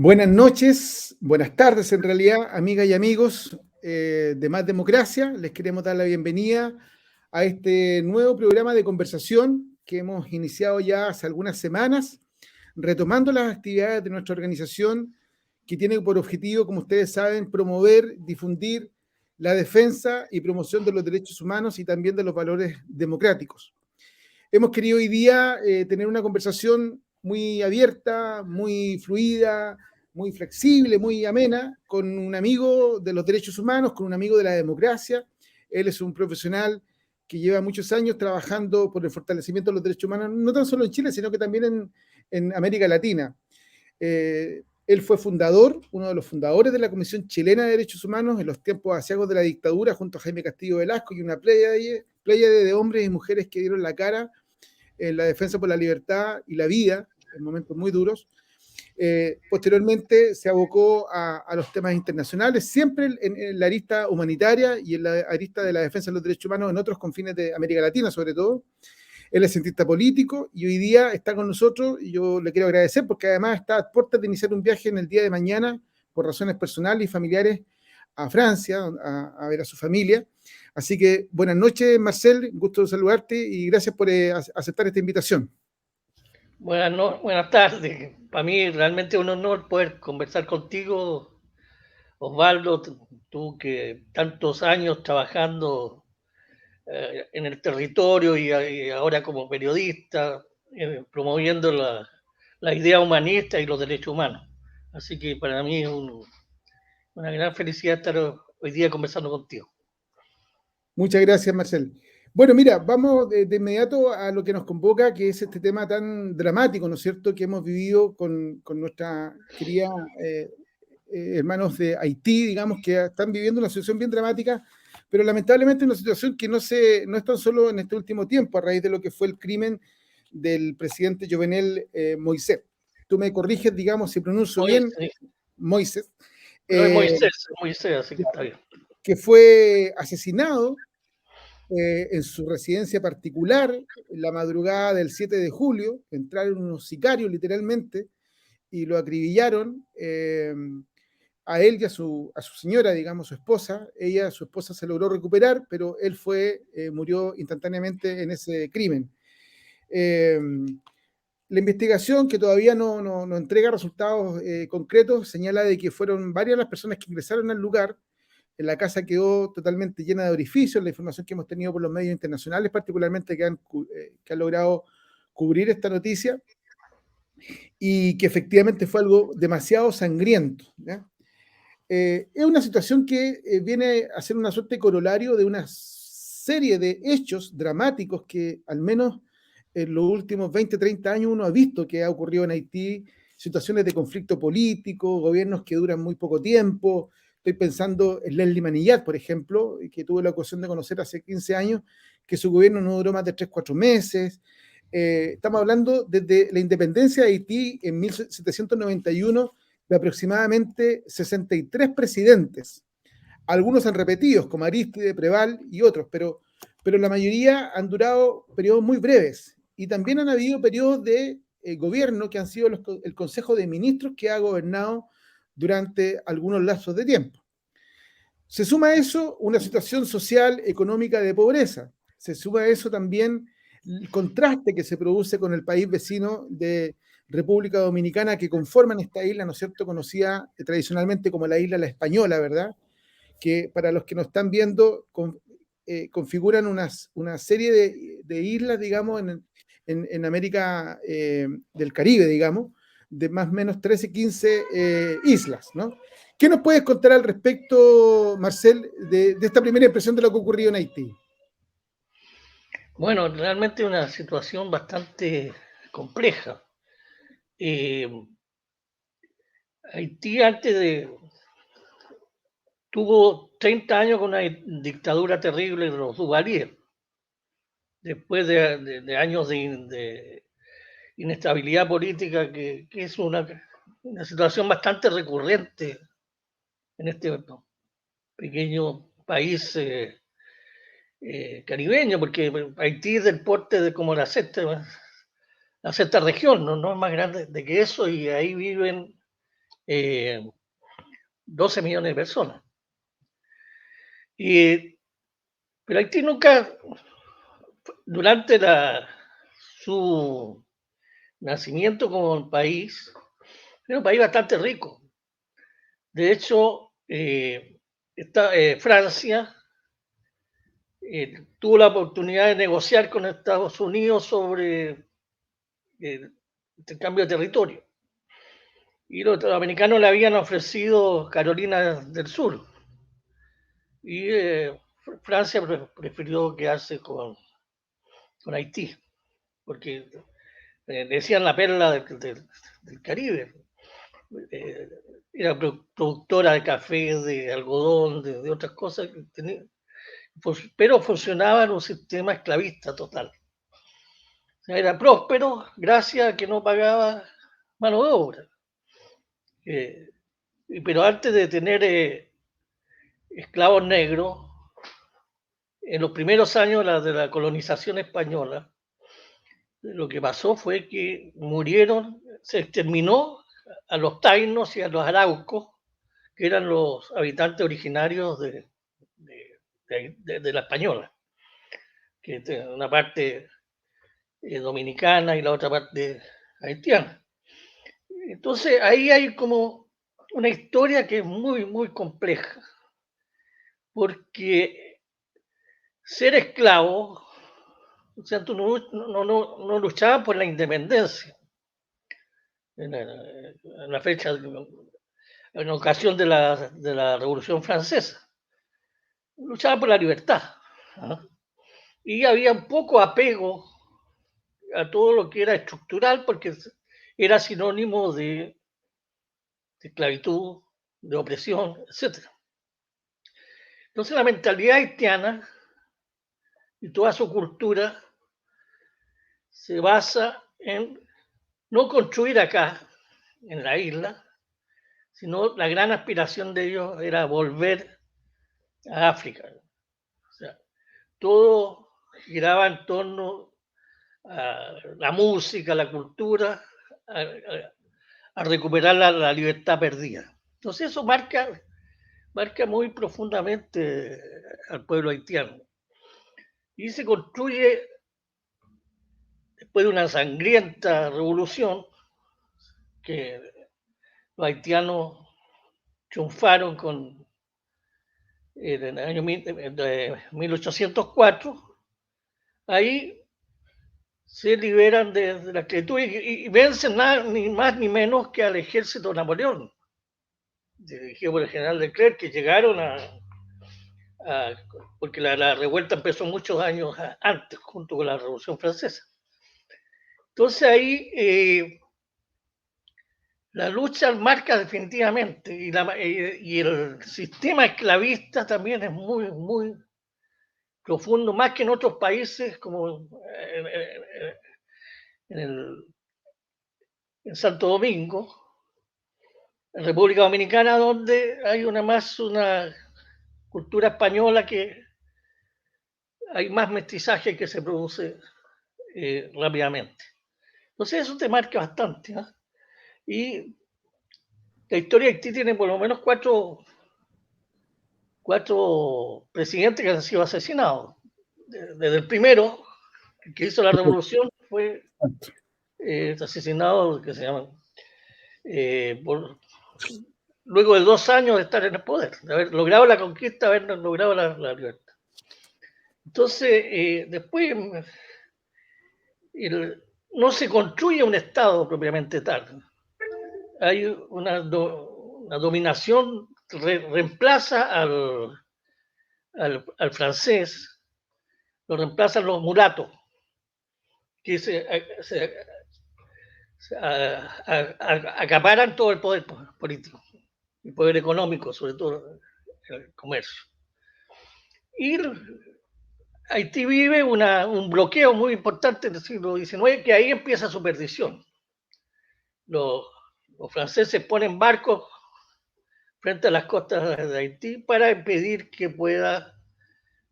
Buenas noches, buenas tardes en realidad, amigas y amigos de Más Democracia. Les queremos dar la bienvenida a este nuevo programa de conversación que hemos iniciado ya hace algunas semanas, retomando las actividades de nuestra organización que tiene por objetivo, como ustedes saben, promover, difundir la defensa y promoción de los derechos humanos y también de los valores democráticos. Hemos querido hoy día tener una conversación muy abierta, muy fluida, muy flexible, muy amena, con un amigo de los derechos humanos, con un amigo de la democracia. Él es un profesional que lleva muchos años trabajando por el fortalecimiento de los derechos humanos, no tan solo en Chile, sino que también en América Latina. Él fue fundador, uno de los fundadores de la Comisión Chilena de Derechos Humanos en los tiempos aciagos de la dictadura, junto a Jaime Castillo Velasco y una pléyade de hombres y mujeres que dieron la cara en la defensa por la libertad y la vida en momentos muy duros. Posteriormente se abocó a los temas internacionales, siempre en la arista humanitaria y en la arista de la defensa de los derechos humanos en otros confines de América Latina, sobre todo. Él es cientista político y hoy día está con nosotros y yo le quiero agradecer porque además está a puertas de iniciar un viaje en el día de mañana por razones personales y familiares a Francia a ver a su familia. Así que buenas noches, Marcel, gusto saludarte y gracias por aceptar esta invitación. Buenas tardes. Para mí realmente es un honor poder conversar contigo, Osvaldo, tú que tantos años trabajando en el territorio y ahora como periodista, promoviendo la idea humanista y los derechos humanos. Así que para mí es una gran felicidad estar hoy día conversando contigo. Muchas gracias, Marcel. Bueno, mira, vamos de inmediato a lo que nos convoca, que es este tema tan dramático, ¿no es cierto?, que hemos vivido con nuestra querida hermanos de Haití, digamos, que están viviendo una situación bien dramática, pero lamentablemente una situación que no es tan solo en este último tiempo, a raíz de lo que fue el crimen del presidente Jovenel Moïse. Tú me corriges, digamos, si pronuncio bien, Moïse. No es Moisés, así que está bien. Que fue asesinado en su residencia particular en la madrugada del 7 de julio. Entraron unos sicarios literalmente y lo acribillaron a él y a su señora, digamos, su esposa. Su esposa se logró recuperar, pero él murió instantáneamente en ese crimen. La investigación, que todavía no entrega resultados concretos, señala de que fueron varias las personas que ingresaron al lugar. La casa quedó totalmente llena de orificios, la información que hemos tenido por los medios internacionales, particularmente que han logrado cubrir esta noticia, y que efectivamente fue algo demasiado sangriento, ¿ya? Es una situación que viene a ser una suerte de corolario de una serie de hechos dramáticos que al menos en los últimos 20, 30 años uno ha visto que ha ocurrido en Haití, situaciones de conflicto político, gobiernos que duran muy poco tiempo. Estoy pensando en Leslie Manillat, por ejemplo, que tuve la ocasión de conocer hace 15 años, que su gobierno no duró más de 3, 4 meses. Estamos hablando desde la independencia de Haití en 1791 de aproximadamente 63 presidentes. Algunos han repetido, como Aristide, Preval y otros, pero la mayoría han durado periodos muy breves. Y también han habido periodos de gobierno que han sido el Consejo de Ministros que ha gobernado durante algunos lapsos de tiempo. Se suma a eso una situación social, económica de pobreza. Se suma a eso también el contraste que se produce con el país vecino de República Dominicana, que conforman esta isla, ¿no es cierto?, conocida tradicionalmente como la isla La Española, ¿verdad?, que para los que nos están viendo configuran una serie de islas, digamos, en América del Caribe, digamos, de más o menos 13, 15 islas, ¿no? ¿Qué nos puedes contar al respecto, Marcel, de esta primera impresión de lo que ha ocurrido en Haití? Bueno, realmente una situación bastante compleja. Haití tuvo 30 años con una dictadura terrible de los Duvalier, después de años de inestabilidad política, que es una situación bastante recurrente en este pequeño país caribeño, porque Haití es del porte de como la sexta región, no es más grande de que eso, y ahí viven 12 millones de personas. Pero Haití nunca, durante su nacimiento como país, era un país bastante rico. De hecho, Francia tuvo la oportunidad de negociar con Estados Unidos sobre intercambio de territorio. Y los americanos le habían ofrecido Carolina del Sur. Y Francia prefirió quedarse con Haití, porque decían la perla del Caribe. Era productora de café, de algodón, de otras cosas, pero funcionaba en un sistema esclavista total. O sea, era próspero gracias a que no pagaba mano de obra. Pero antes de tener esclavos negros, en los primeros años de la colonización española, lo que pasó fue que murieron, se exterminó a los tainos y a los araucos, que eran los habitantes originarios de la Española, que una parte dominicana y la otra parte haitiana. Entonces ahí hay como una historia que es muy, muy compleja, porque ser esclavo, o sea, tú no luchabas por la independencia en la fecha, en ocasión de la Revolución Francesa. Luchaba por la libertad. ¿No? Y había un poco apego a todo lo que era estructural, porque era sinónimo de esclavitud, de opresión, etc. Entonces la mentalidad haitiana y toda su cultura se basa en no construir acá, en la isla, sino la gran aspiración de ellos era volver a África. O sea, todo giraba en torno a la música, la cultura, a recuperar la libertad perdida. Entonces eso marca muy profundamente al pueblo haitiano. Y se construye, después de una sangrienta revolución, que los haitianos triunfaron en el año 1804, ahí se liberan de la esclavitud y vencen ni más ni menos que al ejército de Napoleón, dirigido por el general Leclerc, que llegaron porque la revuelta empezó muchos años antes, junto con la Revolución Francesa. Entonces ahí la lucha marca definitivamente, y el sistema esclavista también es muy, muy profundo, más que en otros países como en Santo Domingo, en República Dominicana, donde hay una cultura española, que hay más mestizaje que se produce rápidamente. Entonces eso te marca bastante. ¿Eh? Y la historia de Haití tiene por lo menos cuatro presidentes que han sido asesinados. Desde el primero, que hizo la revolución, fue asesinado, que se llama, luego de 2 años de estar en el poder, de haber logrado la conquista, haber logrado la libertad. Entonces, después no se construye un Estado propiamente tal. Hay una dominación, reemplaza al francés, lo reemplazan los mulatos, que acaparan todo el poder político, el poder económico, sobre todo el comercio. Y Haití vive un bloqueo muy importante en el siglo XIX, que ahí empieza su perdición. Los franceses ponen barcos frente a las costas de Haití para impedir que pueda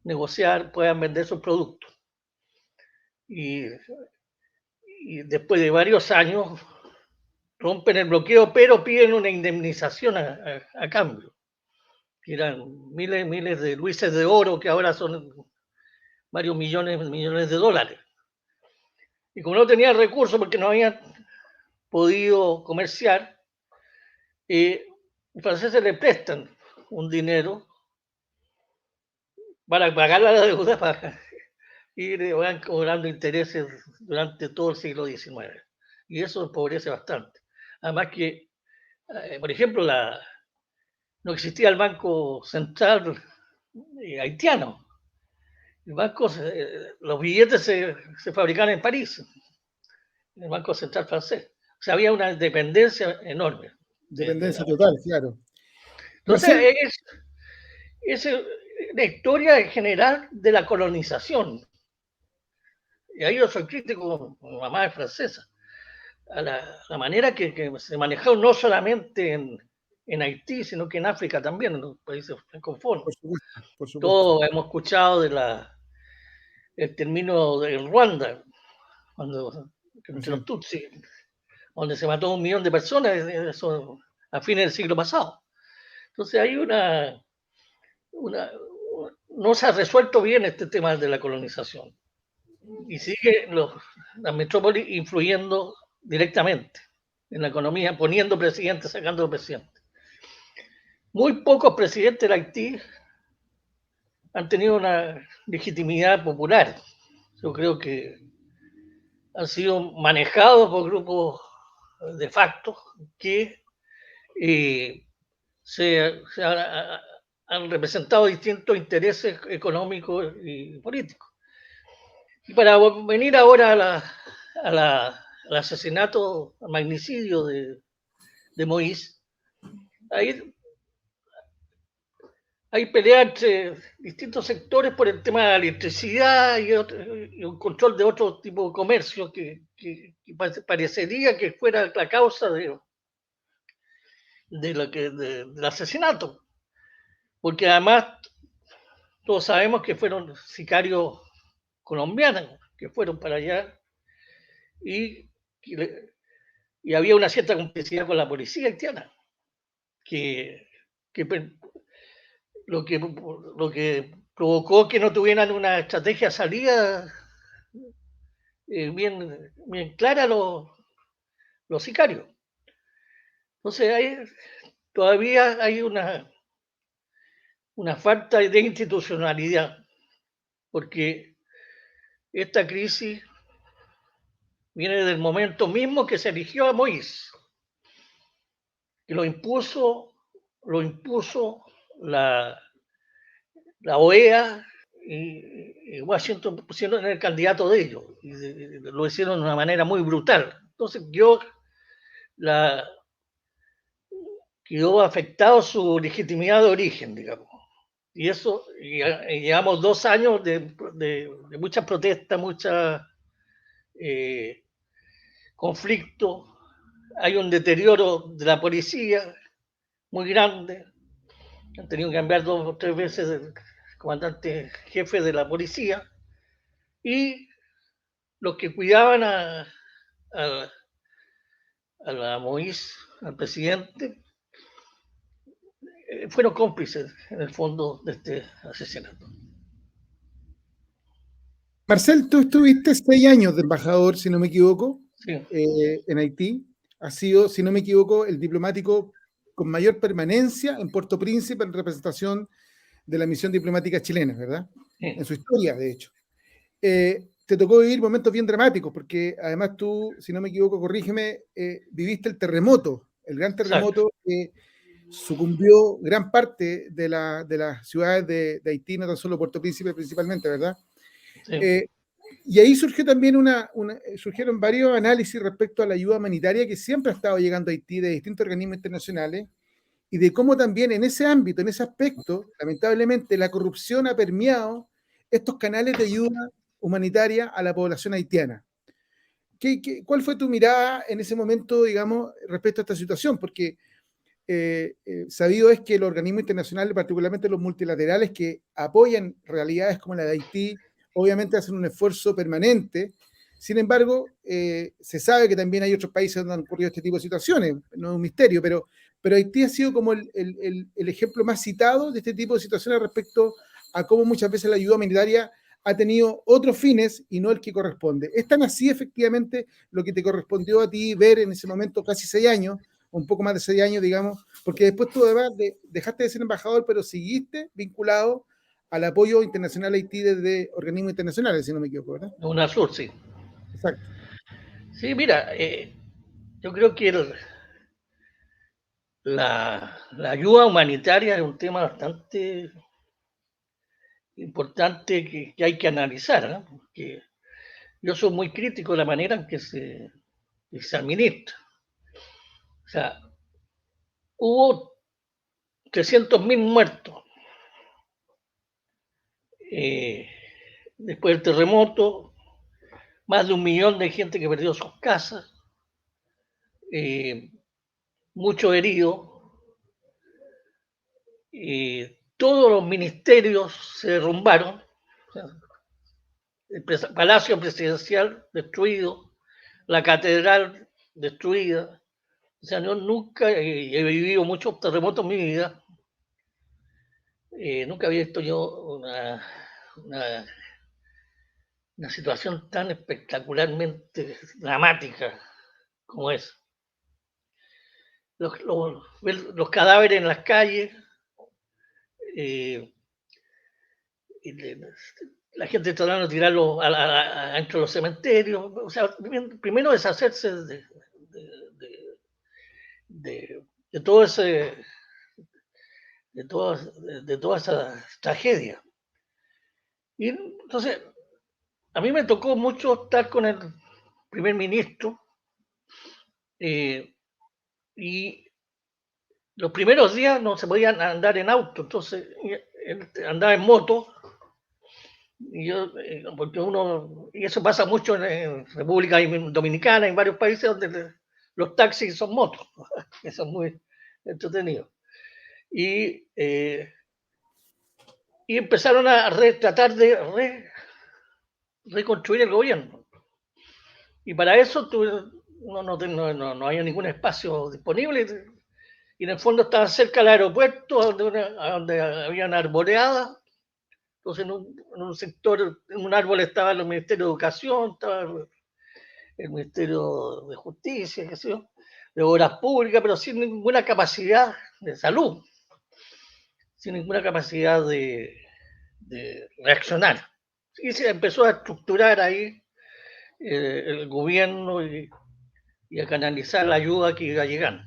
negociar, puedan vender sus productos. Y después de varios años, rompen el bloqueo, pero piden una indemnización a cambio, que eran miles de luises de oro, que ahora son varios millones de dólares. Y como no tenían recursos porque no habían podido comerciar, los franceses le prestan un dinero para pagar la deuda y le van cobrando intereses durante todo el siglo XIX. Y eso empobrece bastante. Además que, por ejemplo, no existía el Banco Central haitiano. Los billetes se fabricaban en París, en el Banco Central francés. O sea, había una dependencia enorme. Dependencia total, claro. Entonces, Marcel, es la historia en general de la colonización. Y ahí yo soy crítico, mi mamá es francesa, a la manera que se manejó no solamente en Haití, sino que en África también, en los países francófonos. por supuesto, por supuesto. Todos hemos escuchado el término de Ruanda, cuando entre los Sí. Tutsi, donde se mató 1 millón de personas, eso a fines del siglo pasado. Entonces hay no se ha resuelto bien este tema de la colonización y sigue las metrópolis influyendo directamente en la economía, poniendo presidentes, sacando presidentes. Muy pocos presidentes de Haití han tenido una legitimidad popular. Yo creo que han sido manejados por grupos de facto que han representado distintos intereses económicos y políticos. Y para venir ahora al asesinato, al magnicidio de Moïse, hay pelea entre distintos sectores por el tema de la electricidad y un control de otro tipo de comercio que parecería que fuera la causa del asesinato. Porque además todos sabemos que fueron sicarios colombianos que fueron para allá y, y había una cierta complicidad con la policía haitiana, que, que lo que provocó que no tuvieran una estrategia salida bien clara los sicarios. Entonces todavía hay una falta de institucionalidad, porque esta crisis viene del momento mismo que se eligió a Moïse, que lo impuso la OEA y Washington pusieron el candidato de ellos, y lo hicieron de una manera muy brutal. Entonces quedó afectado su legitimidad de origen, digamos. Y eso, llevamos 2 años de muchas protestas, muchas conflictos, hay un deterioro de la policía muy grande, han tenido que cambiar 2 o 3 veces el comandante jefe de la policía, y los que cuidaban a la Moïse, al presidente, fueron cómplices en el fondo de este asesinato. Marcel, tú estuviste 6 años de embajador, si no me equivoco, Sí. en Haití. Has sido, si no me equivoco, el diplomático con mayor permanencia en Puerto Príncipe en representación de la misión diplomática chilena, ¿verdad? Sí. En su historia, de hecho. Te tocó vivir momentos bien dramáticos, porque además tú, si no me equivoco, corrígeme, viviste el terremoto, el gran terremoto que sucumbió gran parte de las ciudades de Haití, no tan solo Puerto Príncipe principalmente, ¿verdad? Sí. Y ahí surgió también surgieron varios análisis respecto a la ayuda humanitaria que siempre ha estado llegando a Haití de distintos organismos internacionales y de cómo también en ese ámbito, en ese aspecto, lamentablemente la corrupción ha permeado estos canales de ayuda humanitaria a la población haitiana. ¿Cuál fue tu mirada en ese momento, digamos, respecto a esta situación? Porque sabido es que los organismos internacionales, particularmente los multilaterales que apoyan realidades como la de Haití, obviamente hacen un esfuerzo permanente Sin embargo, se sabe que también hay otros países donde han ocurrido este tipo de situaciones, no es un misterio, pero Haití ha sido como el ejemplo más citado de este tipo de situaciones respecto a cómo muchas veces la ayuda humanitaria ha tenido otros fines y no el que corresponde. Es tan así efectivamente lo que te correspondió a ti ver en ese momento, casi 6 años, un poco más de 6 años, digamos, porque después tú además dejaste de ser embajador, pero seguiste vinculado al apoyo internacional a Haití desde organismos internacionales, si no me equivoco, ¿verdad? UNASUR, sí. Exacto. Sí, mira, yo creo que la ayuda humanitaria es un tema bastante importante que hay que analizar, ¿no? Porque yo soy muy crítico de la manera en que se administra. O sea, hubo 300.000 muertos después del terremoto, más de 1 millón de gente que perdió sus casas, muchos heridos, todos los ministerios se derrumbaron, o sea, el Palacio Presidencial destruido, la catedral destruida. O sea, yo nunca he vivido muchos terremotos en mi vida. Nunca había visto yo una situación tan espectacularmente dramática como es. Los cadáveres en las calles, eh, la gente tratando de tirarlos dentro de los cementerios. O sea, primero deshacerse de, de todo ese, de toda esa tragedia. Y entonces, a mí me tocó mucho estar con el primer ministro y los primeros días no se podían andar en auto, entonces él andaba en moto y yo, porque uno, y eso pasa mucho en República Dominicana, en varios países donde los taxis son motos, eso es muy entretenido. Y empezaron a tratar de reconstruir el gobierno. Y para eso no había ningún espacio disponible. Y en el fondo estaba cerca del aeropuerto, donde había una arboleada. Entonces, en un sector, en un árbol estaba el Ministerio de Educación, estaba el Ministerio de Justicia, qué sé yo, de Obras Públicas, pero sin ninguna capacidad de salud, sin ninguna capacidad de reaccionar. Y se empezó a estructurar ahí el gobierno y a canalizar la ayuda que iba llegando.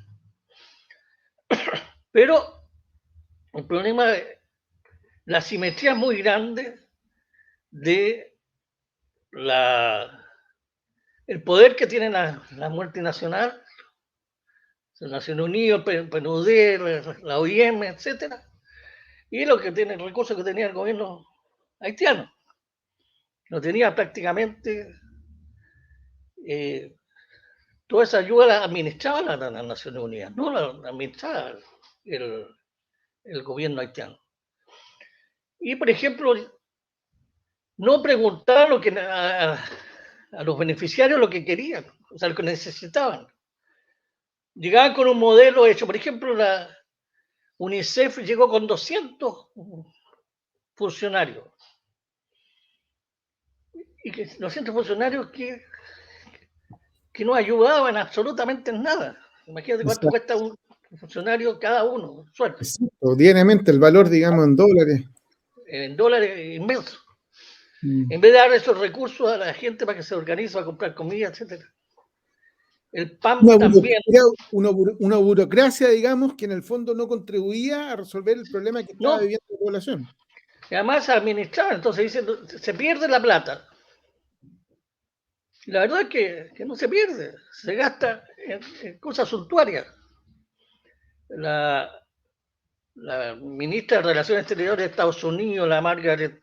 Pero el problema, la simetría es muy grande de el poder que tiene la multinacional, las Naciones Unidas, el PNUD, la OIM, etcétera, y lo que tiene, el recurso que tenía el gobierno haitiano. No tenía prácticamente toda esa ayuda la administraba las Naciones Unidas, no la administraba el gobierno haitiano. Y, por ejemplo, no preguntaba a los beneficiarios lo que querían, o sea, lo que necesitaban. Llegaban con un modelo hecho, por ejemplo, la UNICEF llegó con 200 funcionarios. Y que 200 funcionarios que no ayudaban absolutamente en nada. Imagínate cuánto Exacto. cuesta un funcionario cada uno, sueldo, Exacto. Diariamente el valor, digamos, en dólares. en dólares inmensos. Mm. En vez de dar esos recursos a la gente para que se organice a comprar comida, etc. El PAM también. Una burocracia, digamos, que en el fondo no contribuía a resolver el problema que estaba No, viviendo la población. y además administrar, entonces dicen, se pierde la plata. Y la verdad es que no se pierde, se gasta en cosas suntuarias. La, la ministra de Relaciones Exteriores de Estados Unidos, la Margaret,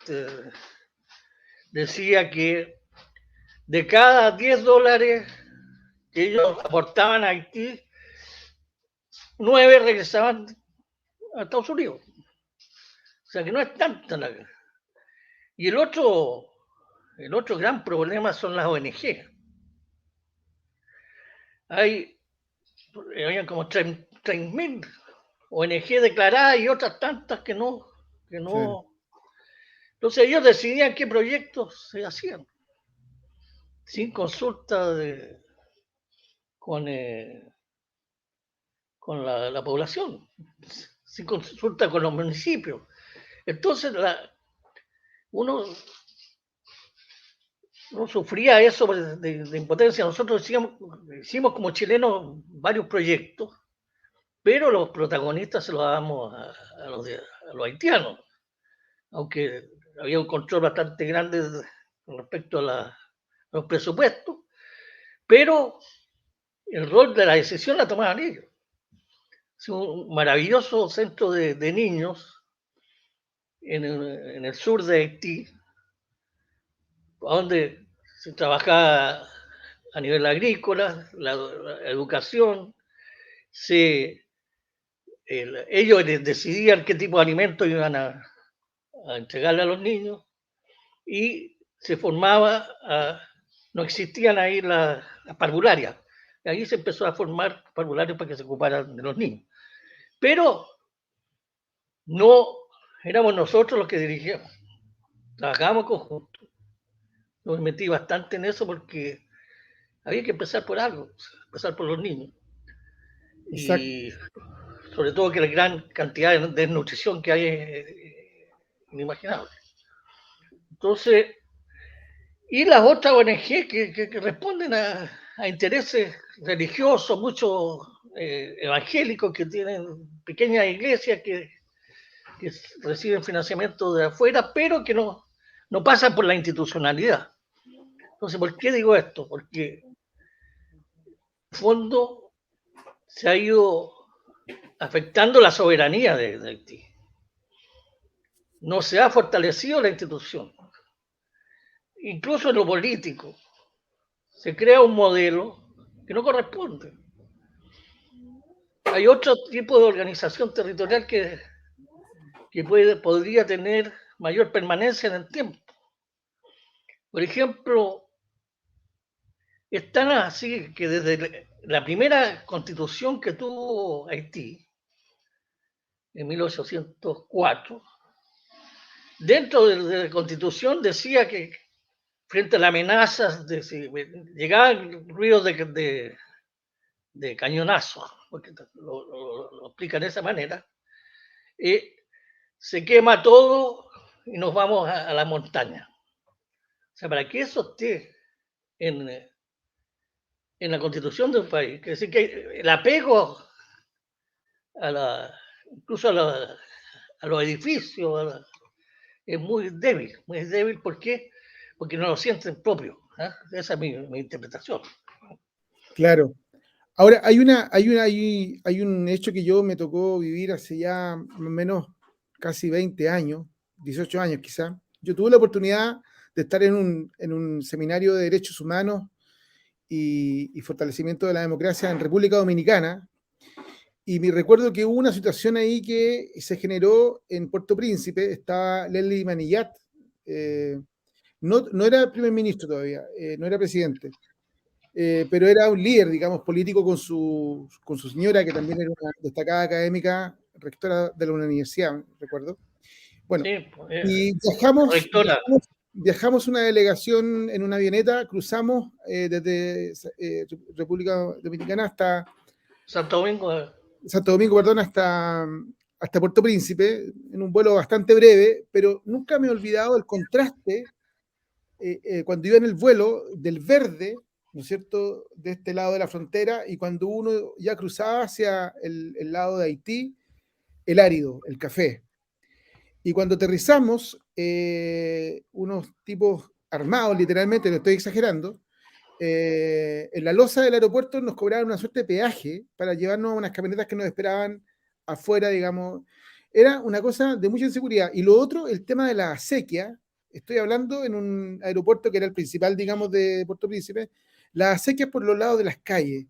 decía que de cada $10 que ellos aportaban a Haití, 9 regresaban a Estados Unidos. O sea que no es tanta la. Y el otro el otro gran problema son las ONG. Habían como 3.000 ONG declaradas y otras tantas que no. Sí. Entonces ellos decidían qué proyectos se hacían, sin consulta con la población, sin consulta con los municipios. Entonces uno sufría eso de impotencia. Nosotros hicimos como chilenos varios proyectos, pero los protagonistas se los dábamos a los haitianos, aunque había un control bastante grande con respecto a los presupuestos, pero el rol de la decisión la tomaban ellos. Es un maravilloso centro de niños en el sur de Haití, donde se trabajaba a nivel agrícola, la educación, ellos decidían qué tipo de alimentos iban a entregarle a los niños y se formaba, no existían ahí las parvularias, y ahí se empezó a formar parvularios para que se ocuparan de los niños. Pero no éramos nosotros los que dirigíamos, trabajábamos conjunto. Yo me metí bastante en eso porque había que empezar por algo, empezar por los niños. Exacto. Y sobre todo que la gran cantidad de desnutrición que hay es inimaginable. Entonces, y las otras ONG que responden a intereses religiosos, muchos evangélicos que tienen pequeñas iglesias que reciben financiamiento de afuera, pero que no pasan por la institucionalidad. Entonces, ¿por qué digo esto? Porque en el fondo se ha ido afectando la soberanía de Haití. No se ha fortalecido la institución. Incluso en lo político, se crea un modelo que no corresponde. Hay otro tipo de organización territorial que podría tener mayor permanencia en el tiempo. Por ejemplo, es tan así que desde la primera constitución que tuvo Haití, en 1804, dentro de la constitución decía que frente a las amenazas, si llegaban ruidos de cañonazo, porque lo explican de esa manera, se quema todo y nos vamos a la montaña. O sea, para que eso esté en la constitución de un país, que decir que el apego incluso a los edificios es muy débil. ¿Por qué? Porque no lo sienten propio. Esa es mi interpretación. Claro. Ahora, hay un hecho que yo me tocó vivir hace ya más o menos casi 20 años, 18 años quizá. Yo tuve la oportunidad de estar en un seminario de derechos humanos y fortalecimiento de la democracia en República Dominicana, y me recuerdo que hubo una situación ahí que se generó en Puerto Príncipe. Estaba Leslie Manillat, no era primer ministro todavía, no era presidente, pero era un líder, digamos, político con su señora, que también era una destacada académica, rectora de la universidad, recuerdo. Bueno, sí, y viajamos una delegación en una avioneta, cruzamos desde República Dominicana hasta Santo Domingo. Perdón, hasta Puerto Príncipe, en un vuelo bastante breve, pero nunca me he olvidado el contraste cuando iba en el vuelo del verde, ¿no es cierto?, de este lado de la frontera, y cuando uno ya cruzaba hacia el lado de Haití, el árido, el café. Y cuando aterrizamos, unos tipos armados, literalmente, no estoy exagerando, en la losa del aeropuerto nos cobraban una suerte de peaje para llevarnos a unas camionetas que nos esperaban afuera, digamos. Era una cosa de mucha inseguridad. Y lo otro, el tema de la acequia. Estoy hablando en un aeropuerto que era el principal, digamos, de Puerto Príncipe. Las acequias por los lados de las calles.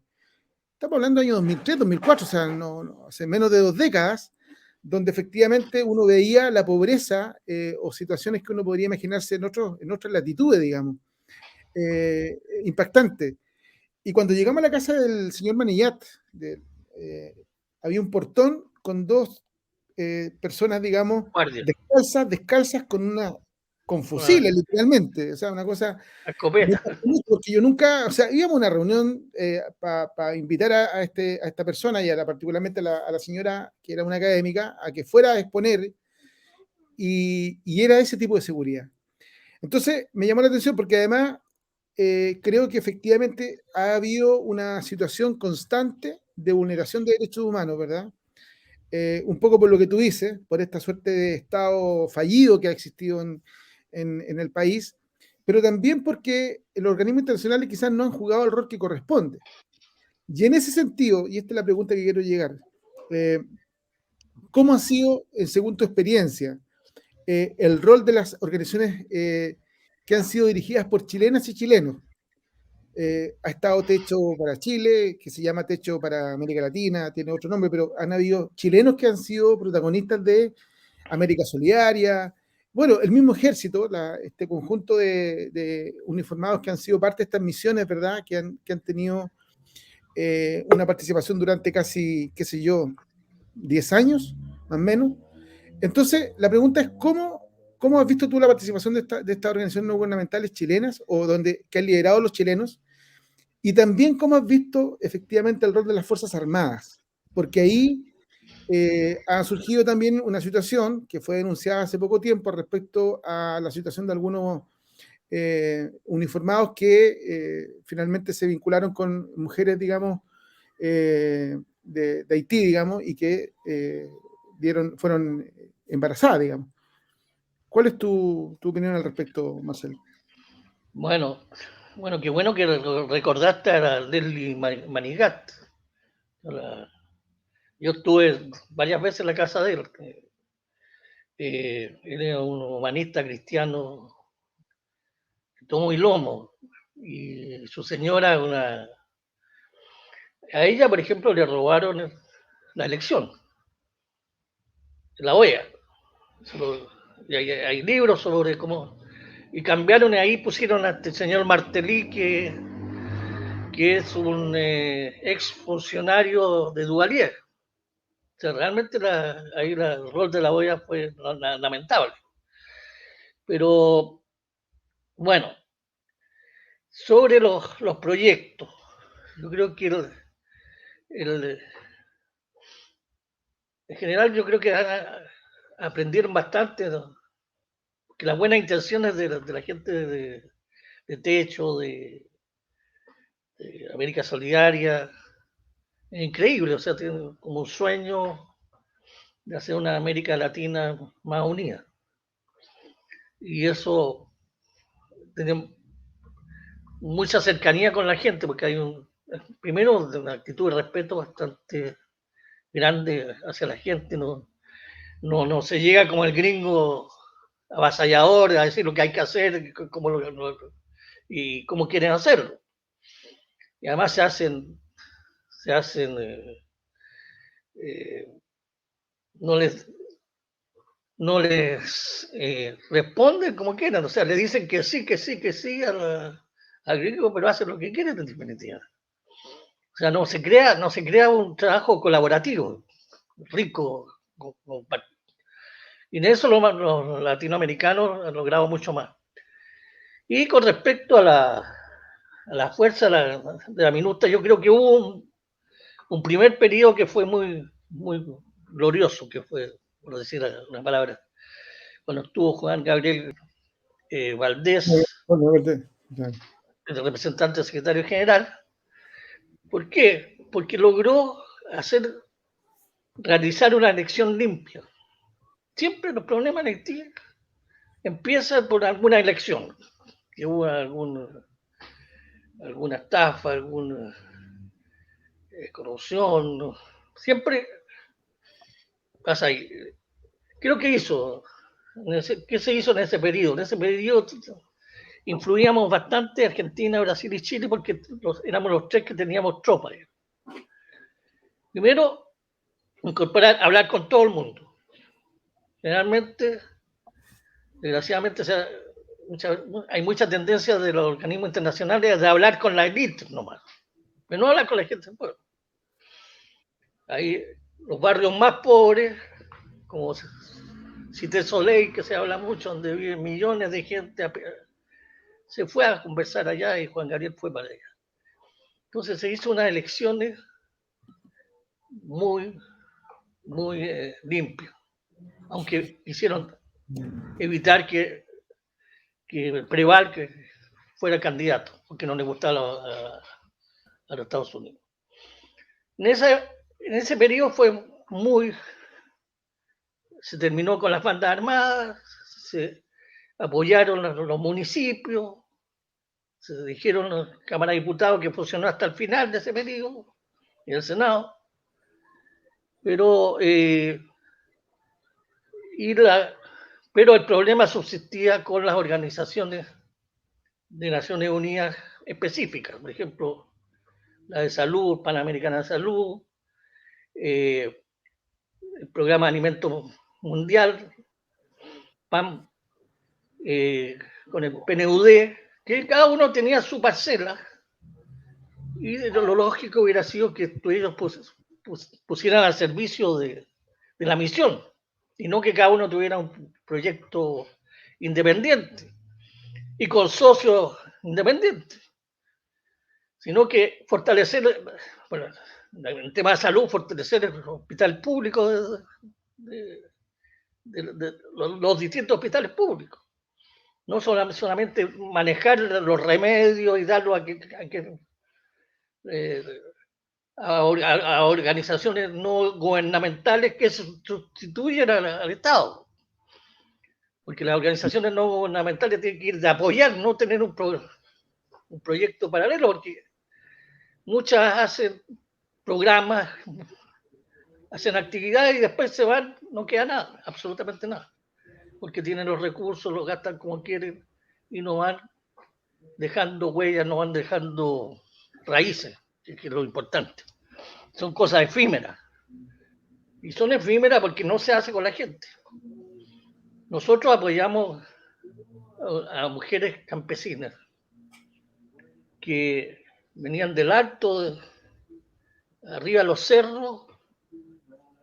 Estamos hablando del año 2003, 2004, o sea, hace menos de 2 décadas, donde efectivamente uno veía la pobreza o situaciones que uno podría imaginarse en otras latitudes, digamos, impactante. Y cuando llegamos a la casa del señor Manillat, eh, había un portón con dos personas, digamos, Guardia, descalzas con una fusiles, literalmente. O sea, una cosa muy escopeta. particular, porque yo nunca, o sea, íbamos a una reunión para invitar a esta persona y particularmente a la señora, que era una académica, a que fuera a exponer, y era ese tipo de seguridad. Entonces, me llamó la atención porque además creo que efectivamente ha habido una situación constante de vulneración de derechos humanos, ¿verdad? Un poco por lo que tú dices, por esta suerte de Estado fallido que ha existido en el país, pero también porque los organismos internacionales quizás no han jugado el rol que corresponde. Y en ese sentido, y esta es la pregunta que quiero llegar, eh, ¿cómo ha sido, según tu experiencia, el rol de las organizaciones que han sido dirigidas por chilenas y chilenos? Ha estado Techo para Chile, que se llama Techo para América Latina, tiene otro nombre, pero han habido chilenos que han sido protagonistas de América Solidaria. Bueno, el mismo ejército, este conjunto de uniformados que han sido parte de estas misiones, ¿verdad? Que han tenido una participación durante casi, qué sé yo, 10 años, más o menos. Entonces, la pregunta es, ¿cómo has visto tú la participación de estas organizaciones no gubernamentales chilenas o que han liderado los chilenos? Y también cómo has visto efectivamente el rol de las Fuerzas Armadas, porque ahí ha surgido también una situación que fue denunciada hace poco tiempo respecto a la situación de algunos uniformados que finalmente se vincularon con mujeres, digamos, de Haití, digamos, y que fueron embarazadas, digamos. ¿Cuál es tu opinión al respecto, Marcelo? Bueno, qué bueno que recordaste a la Leslie Manigat. Yo estuve varias veces en la casa de él. Él era un humanista cristiano, tomo y lomo. Y su señora, a ella, por ejemplo, le robaron la elección, la OEA. Hay libros sobre cómo. Y cambiaron y ahí pusieron a este señor Martelly, que es un ex funcionario de Duvalier. O sea, realmente ahí el rol de la OEA fue lamentable. Pero bueno, sobre los proyectos, yo creo que el, en general yo creo que aprendieron bastante, ¿no? Que las buenas intenciones de la gente de Techo, de América Solidaria, es increíble, o sea, tienen como un sueño de hacer una América Latina más unida. Y eso tiene mucha cercanía con la gente, porque hay primero, una actitud de respeto bastante grande hacia la gente, no se llega como el gringo avasallador a decir lo que hay que hacer y cómo quieren hacerlo. Y además se hacen eh, no les, no les responden como quieran, o sea, le dicen que sí, al gringo, pero hacen lo que quieren en definitiva. O sea, no se crea un trabajo colaborativo, rico, y en eso los latinoamericanos han logrado mucho más. Y con respecto a la fuerza de la minuta, yo creo que hubo un primer periodo que fue muy glorioso, que fue, por decir una palabra, cuando estuvo Juan Gabriel Valdés, el representante secretario general. ¿Por qué? Porque logró realizar una elección limpia. Siempre los problemas en Haití empiezan por alguna elección, que hubo alguna estafa, alguna corrupción, siempre pasa ahí. Creo que ¿qué se hizo en ese periodo? En ese periodo influíamos bastante Argentina, Brasil y Chile porque éramos los tres que teníamos tropas. Primero, hablar con todo el mundo. Generalmente, desgraciadamente, hay mucha tendencia de los organismos internacionales de hablar con la élite nomás, pero no hablar con la gente del pueblo. Hay los barrios más pobres, como Cité Soleil, que se habla mucho, donde viven millones de gente, se fue a conversar allá y Juan Gabriel fue para allá. Entonces se hizo unas elecciones muy, muy limpias, aunque quisieron evitar que Preval que fuera candidato, porque no le gustaba a los Estados Unidos. En ese periodo fue muy... Se terminó con las bandas armadas, se apoyaron los municipios, se dijeron las cámaras de diputados que funcionó hasta el final de ese periodo, y el Senado, pero, pero el problema subsistía con las organizaciones de Naciones Unidas específicas, por ejemplo, la de salud, Panamericana de Salud, el Programa de Alimentos Mundial, PAM, con el PNUD, que cada uno tenía su parcela, y lo lógico hubiera sido que ellos pusieran al servicio de la misión, y no que cada uno tuviera un proyecto independiente y con socios independientes, sino que fortalecer, bueno, en el tema de salud, fortalecer el hospital público de los distintos hospitales públicos. No solamente manejar los remedios y darlo a organizaciones no gubernamentales que sustituyen al Estado. Porque las organizaciones no gubernamentales tienen que ir de apoyar, no tener un proyecto paralelo, porque muchas hacen programas, hacen actividades y después se van, no queda nada, absolutamente nada. Porque tienen los recursos, los gastan como quieren y no van dejando huellas, no van dejando raíces, que es lo importante. Son cosas efímeras. Y son efímeras porque no se hace con la gente. Nosotros apoyamos a mujeres campesinas que venían del alto, arriba de los cerros,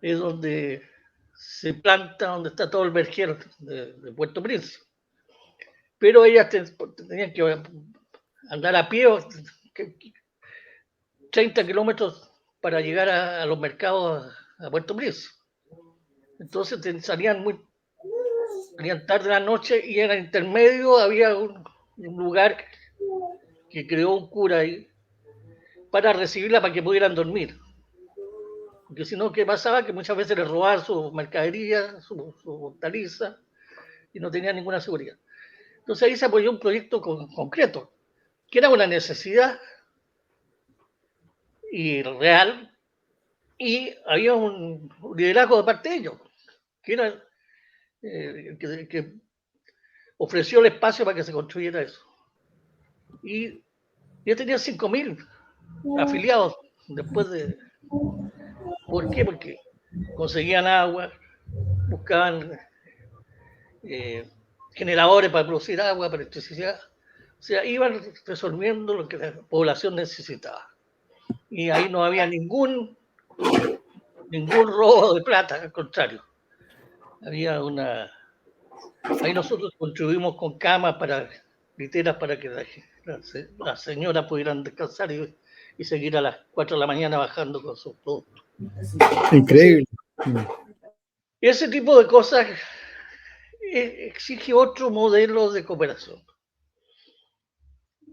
es donde se planta, donde está todo el vergel de Puerto Príncipe. Pero ellas tenían que andar a pie 30 kilómetros para llegar a los mercados a Puerto Príncipe. Entonces salían tarde de la noche y en el intermedio había un lugar que creó un cura ahí para recibirla para que pudieran dormir. Porque si no, ¿qué pasaba? Que muchas veces les robaban su mercadería, su hortaliza, y no tenían ninguna seguridad. Entonces ahí se apoyó un proyecto concreto, que era una necesidad y real, y había un liderazgo de parte de ellos, que era que ofreció el espacio para que se construyera eso. Y ya tenía 5.000 afiliados después de... ¿Por qué? Porque conseguían agua, buscaban generadores para producir agua, para electricidad. O sea, iban resolviendo lo que la población necesitaba. Y ahí no había ningún robo de plata, al contrario. Había ahí nosotros contribuimos con camas literas para que las señoras pudieran descansar y seguir a las 4 de la mañana bajando con sus productos. Increíble. Ese tipo de cosas exige otro modelo de cooperación.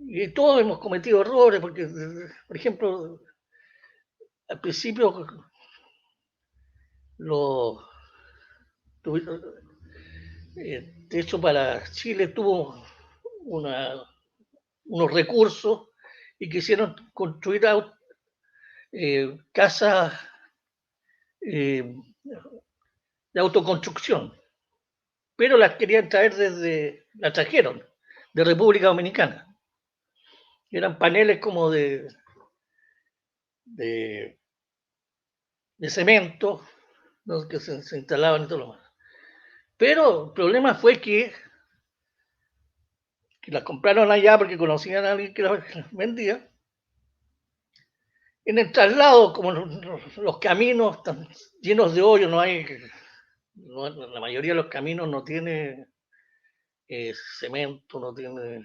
Y todos hemos cometido errores, porque, por ejemplo, al principio de hecho para Chile tuvo unos recursos y quisieron construir casas de autoconstrucción, pero las querían traer la trajeron de República Dominicana. Eran paneles como de cemento, ¿no? Que se instalaban y todo lo más. Pero el problema fue que las compraron allá porque conocían a alguien que las vendía. En el traslado, como los caminos están llenos de hoyos, la mayoría de los caminos no tiene cemento, no tiene,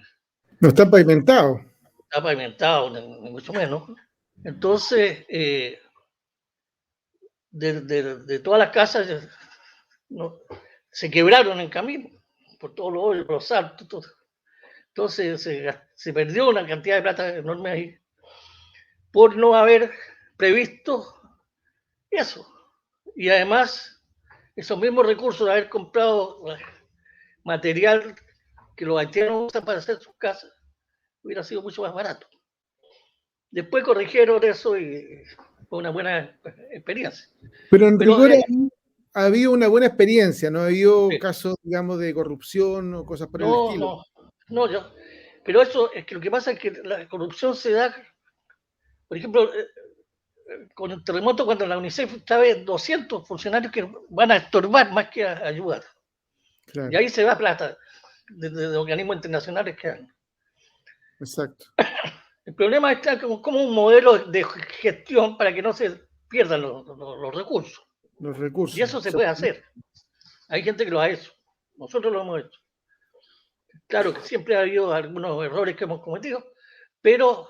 No está pavimentado. está pavimentado, ni mucho menos. Entonces, de todas las casas no, se quebraron en camino, por todos los hoyos, por los saltos, todo. Entonces se perdió una cantidad de plata enorme ahí por no haber previsto eso. Y además, esos mismos recursos de haber comprado material que los haitianos usan para hacer sus casas, hubiera sido mucho más barato. Después corrigieron eso y fue una buena experiencia. Pero en Pero rigor ha habido una buena experiencia, no ha habido sí, casos, digamos, de corrupción o cosas por el no, estilo. no, pero eso es que lo que pasa es que la corrupción se da, por ejemplo, con el terremoto, cuando la UNICEF sabe 200 funcionarios que van a estorbar más que a ayudar. Claro, Y ahí se va plata de organismos internacionales que dan. exacto. El problema está como un modelo de gestión para que no se pierdan los recursos. Los Y recursos. eso se puede hacer. Hay gente que lo ha hecho. Nosotros lo hemos hecho. Claro que siempre ha habido algunos errores que hemos cometido, pero,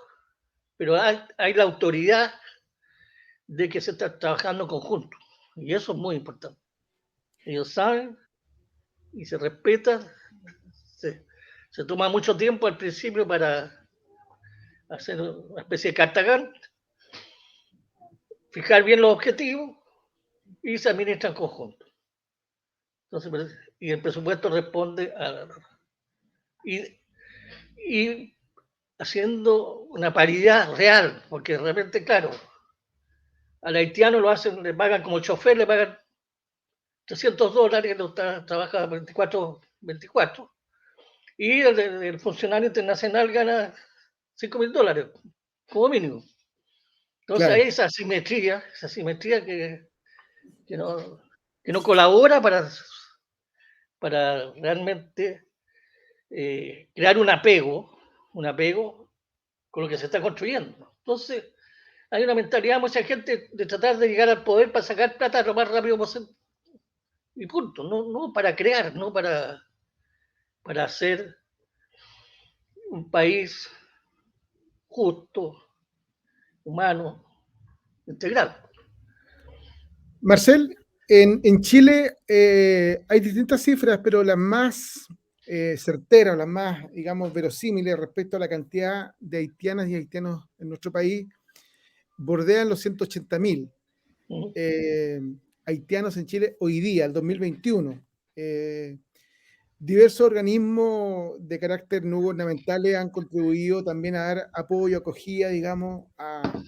hay la autoridad de que se está trabajando en conjunto. Y eso es muy importante. Ellos saben y se respetan. Se toma mucho tiempo al principio para hacer una especie de cartagán, fijar bien los objetivos y se administra en conjunto. Entonces, y el presupuesto responde a... Y, y haciendo una paridad real, porque de repente, claro, al haitiano lo hacen, le pagan como chofer, le pagan $300, trabaja 24, y el funcionario internacional gana $5.000, como mínimo. Entonces hay Claro. esa asimetría que no colabora para realmente crear un apego con lo que se está construyendo. Entonces, hay una mentalidad de mucha gente de tratar de llegar al poder para sacar plata lo más rápido posible y punto. No para crear, no para hacer un país justo, humano, integral. Marcel, en Chile hay distintas cifras, pero las más certeras, las más, digamos, verosímiles respecto a la cantidad de haitianas y haitianos en nuestro país, bordean los 180.000 haitianos en Chile hoy día, el 2021. Diversos organismos de carácter no gubernamentales han contribuido también a dar apoyo, acogida, digamos, a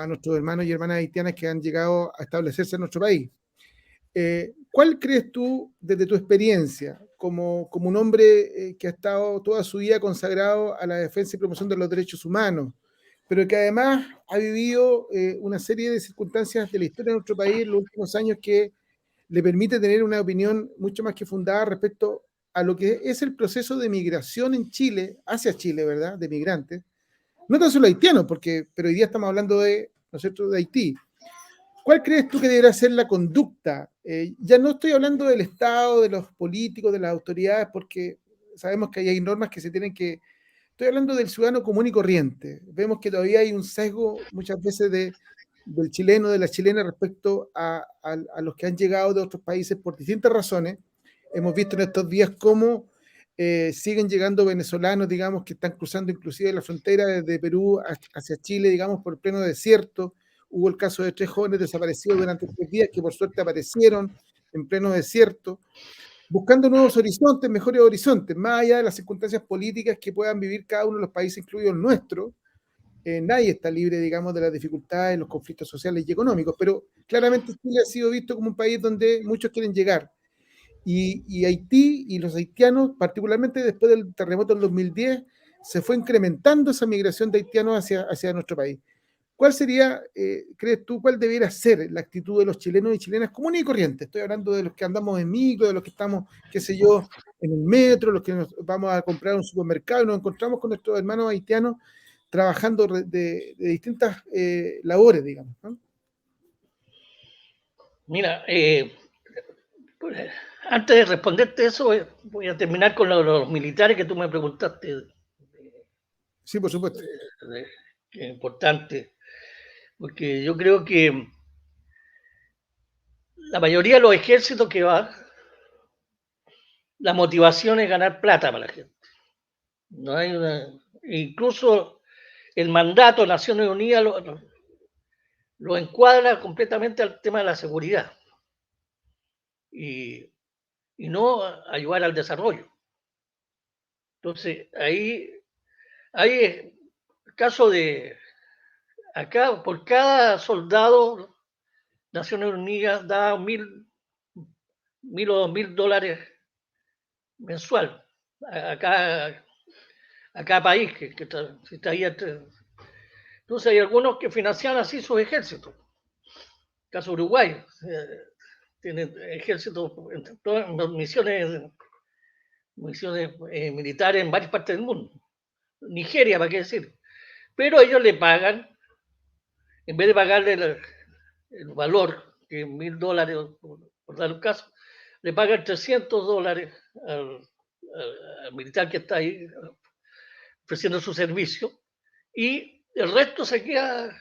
nuestros hermanos y hermanas haitianas que han llegado a establecerse en nuestro país. ¿Cuál crees tú, desde tu experiencia, como un hombre que ha estado toda su vida consagrado a la defensa y promoción de los derechos humanos, pero que además ha vivido una serie de circunstancias de la historia de nuestro país en los últimos años que le permite tener una opinión mucho más que fundada respecto a lo que es el proceso de migración en Chile, hacia Chile, ¿verdad?, de migrantes, no tan solo haitianos, pero hoy día estamos hablando de, ¿no es cierto?, de Haití. ¿Cuál crees tú que deberá ser la conducta? Ya no estoy hablando del Estado, de los políticos, de las autoridades, porque sabemos que hay normas que se tienen que... Estoy hablando del ciudadano común y corriente. Vemos que todavía hay un sesgo muchas veces del chileno, de la chilena respecto a los que han llegado de otros países por distintas razones. Hemos visto en estos días cómo siguen llegando venezolanos, digamos, que están cruzando inclusive la frontera desde Perú hacia Chile, digamos, por pleno desierto. Hubo el caso de 3 jóvenes desaparecidos durante 3 días que por suerte aparecieron en pleno desierto, buscando nuevos horizontes, mejores horizontes, más allá de las circunstancias políticas que puedan vivir cada uno de los países, incluido el nuestro. Nadie está libre, digamos, de las dificultades, los conflictos sociales y económicos, pero claramente Chile ha sido visto como un país donde muchos quieren llegar. Y Haití y los haitianos, particularmente después del terremoto del 2010, se fue incrementando esa migración de haitianos hacia nuestro país. ¿Cuál sería, crees tú, cuál debiera ser la actitud de los chilenos y chilenas comunes y corrientes? Estoy hablando de los que andamos en micro, de los que estamos, qué sé yo, en el metro, los que nos vamos a comprar a un supermercado y nos encontramos con nuestros hermanos haitianos trabajando de distintas labores, digamos, ¿no? Mira, pues, antes de responderte eso, voy a terminar con los militares que tú me preguntaste, Sí, por supuesto. que es importante, porque yo creo que la mayoría de los ejércitos que va, la motivación es ganar plata para la gente. No hay incluso el mandato de Naciones Unidas lo encuadra completamente al tema de la seguridad y, y no ayudar al desarrollo. Entonces, ahí hay caso de acá, por cada soldado, Naciones Unidas da mil o $2.000 mensual a cada país que está ahí. Entonces hay algunos que financian así sus ejércitos. Caso Uruguay, tiene ejércitos en todas misiones militares en varias partes del mundo. Nigeria, ¿para qué decir? Pero ellos le pagan, en vez de pagarle el valor, que es $1.000, por dar un caso, le pagan $300 al militar que está ahí ofreciendo su servicio y el resto se queda,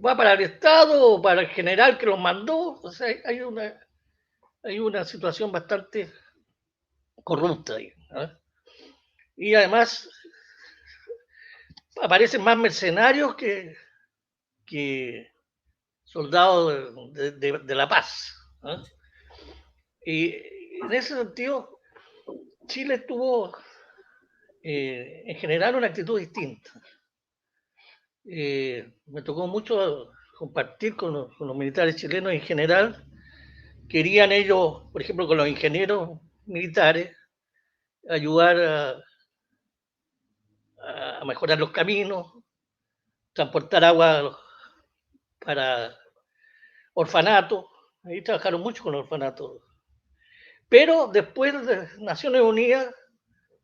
va para el Estado o para el general que los mandó. O sea, hay una situación bastante corrupta ahí, ¿no? Y además aparecen más mercenarios que soldados de la paz, ¿no? Y en ese sentido, Chile tuvo en general una actitud distinta. Me tocó mucho compartir con los militares chilenos en general. Querían ellos, por ejemplo, con los ingenieros militares, ayudar a mejorar los caminos, transportar agua para orfanatos. Ahí trabajaron mucho con orfanatos. Pero después de Naciones Unidas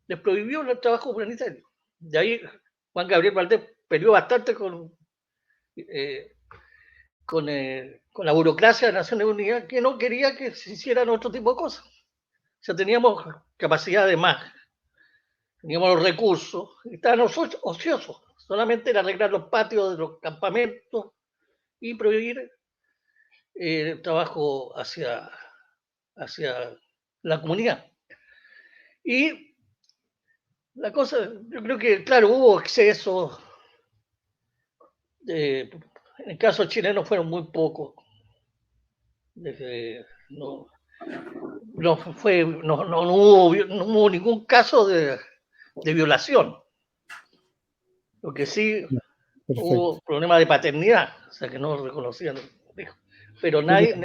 les prohibió el trabajo humanitario. De ahí Juan Gabriel Valdés peleó bastante eh, con la burocracia de Naciones Unidas, que no quería que se hicieran otro tipo de cosas. O sea, teníamos capacidad de más, teníamos los recursos, estábamos ociosos. Solamente era arreglar los patios de los campamentos y prohibir el trabajo hacia la comunidad. Y la cosa, yo creo que, claro, hubo excesos. En el caso chileno fueron muy pocos. No, no hubo ningún caso de violación. Lo que sí Perfecto. hubo problemas de paternidad, o sea que no reconocían los hijos. Pero nadie,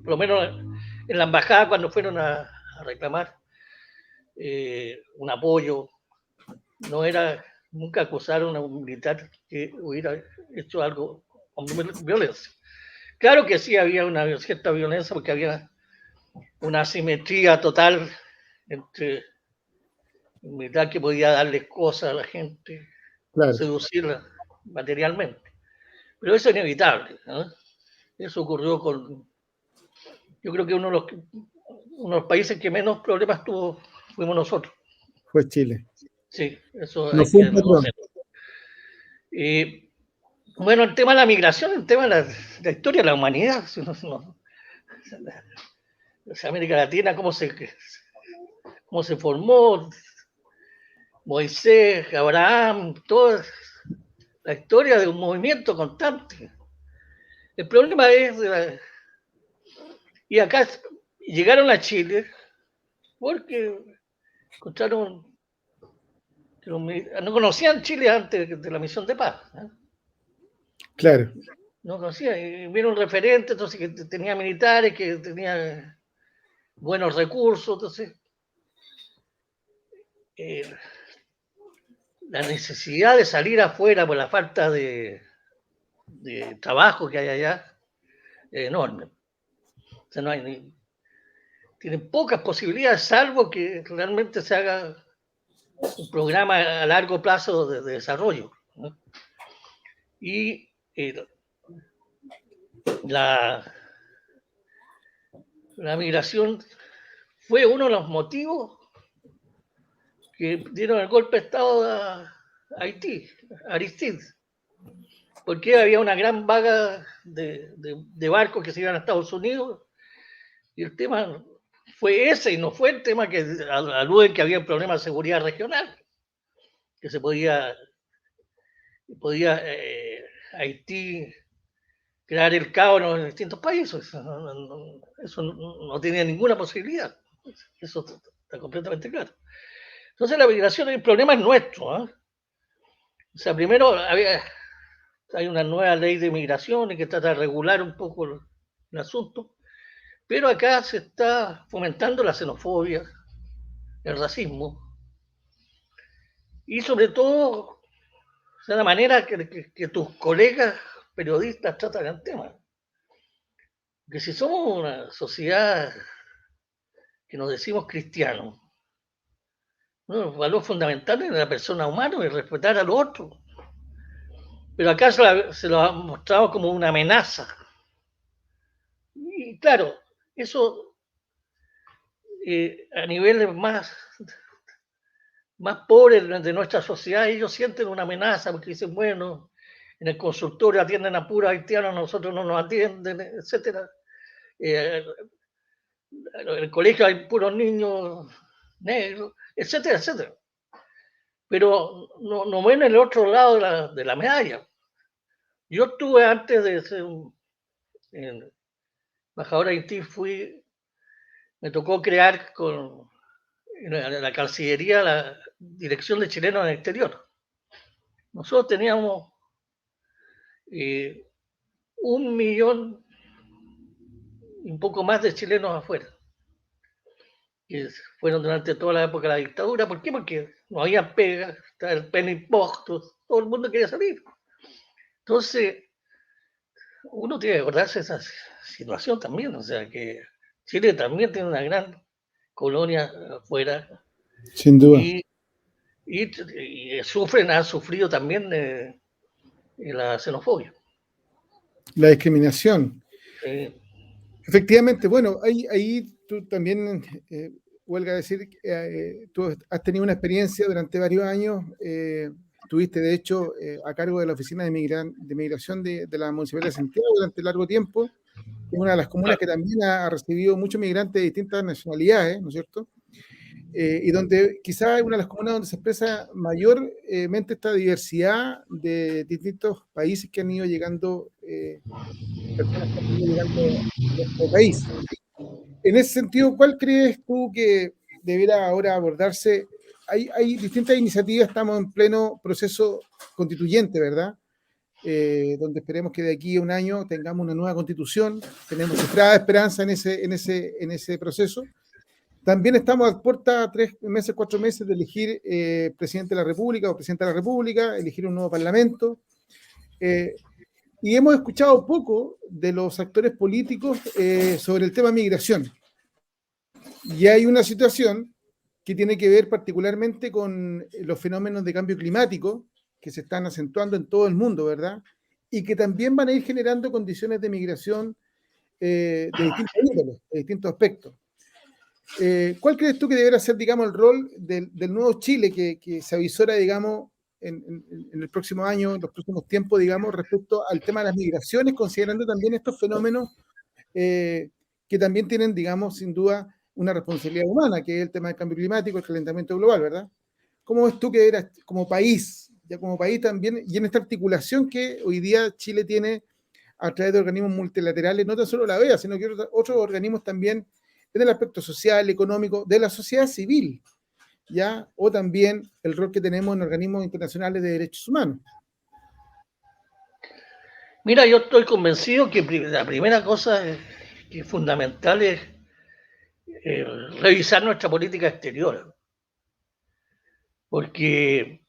por lo menos en la embajada cuando fueron a reclamar un apoyo, no era, nunca acusaron a un militar que hubiera hecho algo con violencia. Claro que sí había una cierta violencia porque había una asimetría total entre el militar que podía darles cosas a la gente, Claro. seducirla materialmente. Pero eso es inevitable, ¿no? Eso ocurrió yo creo que uno de los países que menos problemas tuvo fuimos nosotros. Fue Chile. Sí, eso No hay fue que un patrón. reconocerlo. Bueno, el tema de la migración, el tema de la historia de la humanidad, América Latina, cómo se formó, Moisés, Abraham, toda la historia de un movimiento constante. El problema es, y acá llegaron a Chile porque encontraron, no conocían Chile antes de la misión de paz, ¿eh? Claro. No conocían, y vieron referentes, entonces que tenía militares, que tenía buenos recursos, entonces la necesidad de salir afuera por la falta de trabajo que hay allá es enorme. O sea, no hay tienen pocas posibilidades, salvo que realmente se haga un programa a largo plazo de desarrollo, ¿no? Y la, la migración fue uno de los motivos que dieron el golpe de Estado a Haití, a Aristide, porque había una gran vaga de barcos que se iban a Estados Unidos y el tema fue ese y no fue el tema que aluden que había un problema de seguridad regional, que se podía Haití crear el caos en los distintos países. Eso no tenía ninguna posibilidad. Eso está completamente claro. Entonces la migración, el problema es nuestro. ¿Eh? O sea, primero hay una nueva ley de migración que trata de regular un poco el asunto, pero acá se está fomentando la xenofobia, el racismo y sobre todo o sea, la manera que tus colegas periodistas tratan el tema. Que si somos una sociedad que nos decimos cristianos, ¿no? El valor fundamental de la persona humana es respetar al otro. Pero acá se lo ha mostrado como una amenaza. Y claro, eso a niveles más pobres de nuestra sociedad, ellos sienten una amenaza porque dicen, bueno, en el consultorio atienden a puros haitianos, nosotros no nos atienden, etcétera. En el colegio hay puros niños negros, etcétera, etcétera. Pero no ven el otro lado de la medalla. Yo estuve antes de ser embajador de Haití, me tocó crear en la Cancillería la Dirección de Chilenos en el Exterior. Nosotros teníamos 1 millón y un poco más de chilenos afuera, que fueron durante toda la época de la dictadura. ¿Por qué? Porque no había pega, estaba el penny post, todo el mundo quería salir. Entonces, uno tiene que acordarse de esa situación también, o sea que Chile también tiene una gran colonia afuera Sin duda. y, sufren, han sufrido también la xenofobia. La discriminación. Eh, Efectivamente, bueno, ahí tú también, huelga decir, tú has tenido una experiencia durante varios años, estuviste de hecho a cargo de la Oficina de Migración de la Municipalidad de Santiago durante largo tiempo, que es una de las comunas que también ha recibido muchos migrantes de distintas nacionalidades, ¿no es cierto? Y donde quizás es una de las comunas donde se expresa mayormente esta diversidad de distintos países que han ido llegando, personas que han ido llegando a nuestro país. En ese sentido, ¿cuál crees tú que debiera ahora abordarse? Hay distintas iniciativas, estamos en pleno proceso constituyente, ¿verdad? Donde esperemos que de aquí a un año tengamos una nueva constitución, tenemos cifrada esperanza en ese proceso. También estamos a puerta 3 meses, 4 meses de elegir presidente de la República o presidenta de la República, elegir un nuevo parlamento. Y hemos escuchado poco de los actores políticos sobre el tema migración. Y hay una situación que tiene que ver particularmente con los fenómenos de cambio climático que se están acentuando en todo el mundo, ¿verdad? Y que también van a ir generando condiciones de migración de distintos índoles, de distintos aspectos. ¿Cuál crees tú que deberá ser, digamos, el rol del nuevo Chile que se avisora, digamos, en el próximo año, en los próximos tiempos, digamos, respecto al tema de las migraciones, considerando también estos fenómenos que también tienen, digamos, sin duda, una responsabilidad humana, que es el tema del cambio climático, el calentamiento global, ¿verdad? ¿Cómo ves tú que eras como país, ya como país también, y en esta articulación que hoy día Chile tiene a través de organismos multilaterales, no tan solo la OEA, sino que otros organismos también en el aspecto social, económico, de la sociedad civil, ¿ya? O también el rol que tenemos en organismos internacionales de derechos humanos? Mira, yo estoy convencido que la primera cosa que es fundamental es revisar nuestra política exterior, porque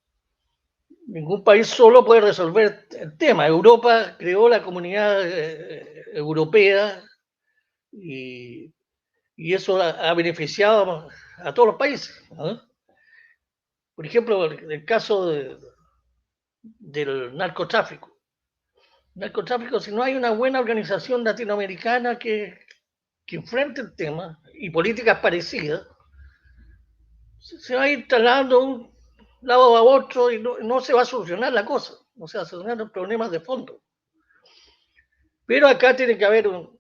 ningún país solo puede resolver el tema. Europa creó la comunidad europea y, y eso ha beneficiado a todos los países, ¿no? Por ejemplo, el caso del narcotráfico. Narcotráfico, si no hay una buena organización latinoamericana que enfrente el tema y políticas parecidas, se va a ir trasladando de un lado a otro y no se va a solucionar la cosa, no se va a solucionar los problemas de fondo. Pero acá tiene que haber un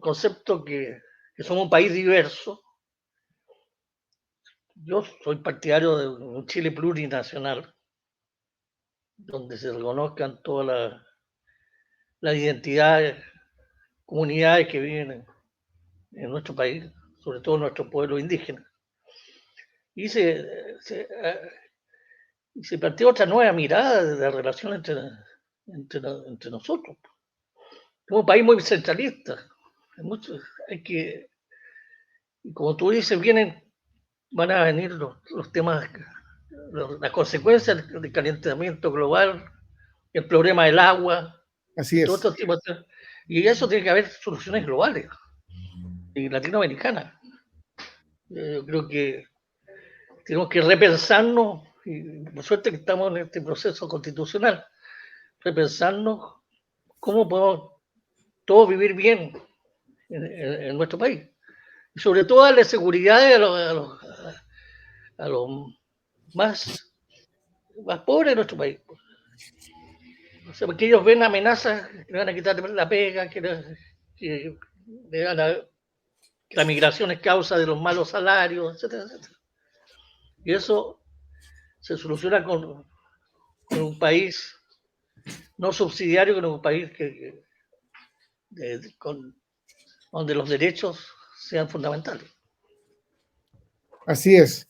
concepto que somos un país diverso. Yo soy partidario de un Chile plurinacional, donde se reconozcan todas las identidades, comunidades que viven en nuestro país, sobre todo nuestro pueblo indígena. Y se plantea otra nueva mirada de la relación entre nosotros. Somos un país muy centralista. Hay que, como tú dices, van a venir los temas, las consecuencias del calentamiento global, el problema del agua, Así y todo es. estos tipos de, y eso tiene que haber soluciones globales y latinoamericanas. Yo creo que tenemos que repensarnos, y por suerte que estamos en este proceso constitucional, repensarnos cómo podemos todos vivir bien en nuestro país. Y sobre todo darle seguridad a los más, más pobres de nuestro país. O sea, porque ellos ven amenazas que le van a quitar la pega, que le van a, que la migración es causa de los malos salarios, etcétera, etcétera. Y eso se soluciona con un país no subsidiario, con un país donde los derechos sean fundamentales. Así es.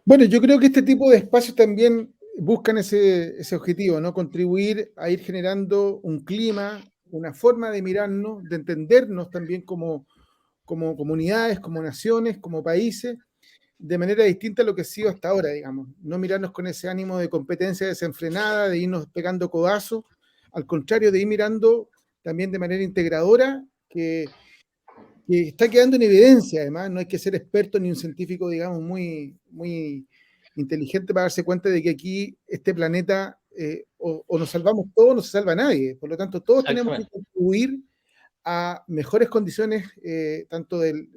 Bueno, yo creo que este tipo de espacios también buscan ese objetivo, ¿no? Contribuir a ir generando un clima, una forma de mirarnos, de entendernos también como comunidades, como naciones, como países, de manera distinta a lo que ha sido hasta ahora, digamos. No mirarnos con ese ánimo de competencia desenfrenada, de irnos pegando codazos, al contrario, de ir mirando también de manera integradora, que está quedando en evidencia, además, no hay que ser experto ni un científico, digamos, muy inteligente para darse cuenta de que aquí este planeta o nos salvamos todos o no se salva nadie. Por lo tanto, todos tenemos que contribuir a mejores condiciones, tanto del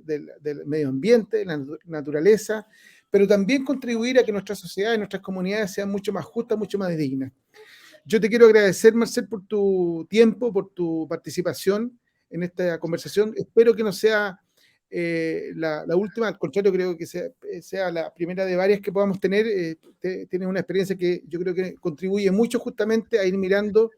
medio ambiente, de la naturaleza, pero también contribuir a que nuestra sociedad y nuestras comunidades sean mucho más justas, mucho más dignas. Yo te quiero agradecer, Marcel, por tu tiempo, por tu participación en esta conversación. Espero que no sea la última, al contrario, creo que sea la primera de varias que podamos tener. Tienes una experiencia que yo creo que contribuye mucho justamente a ir mirando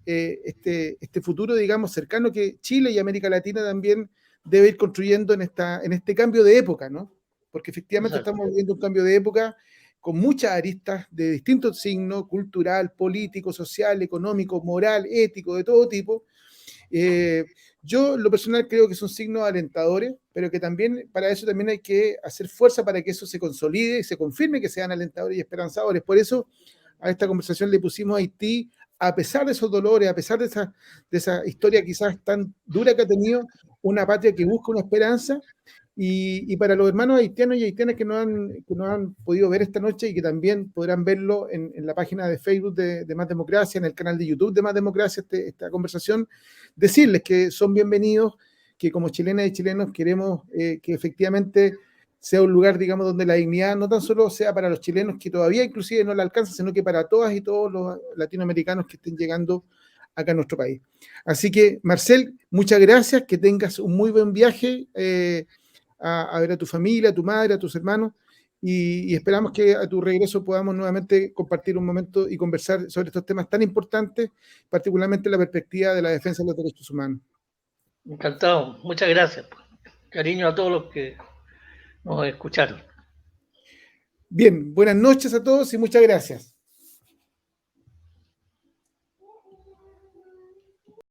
este futuro, digamos, cercano que Chile y América Latina también debe ir construyendo en este cambio de época, ¿no? Porque efectivamente Exacto. estamos viviendo un cambio de época con muchas aristas de distintos signos, cultural, político, social, económico, moral, ético, de todo tipo. Yo, en lo personal, creo que son signos alentadores, pero que también para eso también hay que hacer fuerza para que eso se consolide y se confirme que sean alentadores y esperanzadores. Por eso a esta conversación le pusimos a Haití, a pesar de esos dolores, a pesar de esa historia quizás tan dura que ha tenido, una patria que busca una esperanza. Y para los hermanos haitianos y haitianas que no han podido ver esta noche y que también podrán verlo en la página de Facebook de Más Democracia, en el canal de YouTube de Más Democracia, esta conversación, decirles que son bienvenidos, que como chilenas y chilenos queremos que efectivamente sea un lugar, digamos, donde la dignidad no tan solo sea para los chilenos que todavía inclusive no la alcanzan, sino que para todas y todos los latinoamericanos que estén llegando acá a nuestro país. Así que, Marcel, muchas gracias, que tengas un muy buen viaje a ver a tu familia, a tu madre, a tus hermanos, y esperamos que a tu regreso podamos nuevamente compartir un momento y conversar sobre estos temas tan importantes, particularmente la perspectiva de la defensa de los derechos humanos. Encantado, muchas gracias. Cariño a todos los que nos escucharon. Bien, buenas noches a todos y muchas gracias.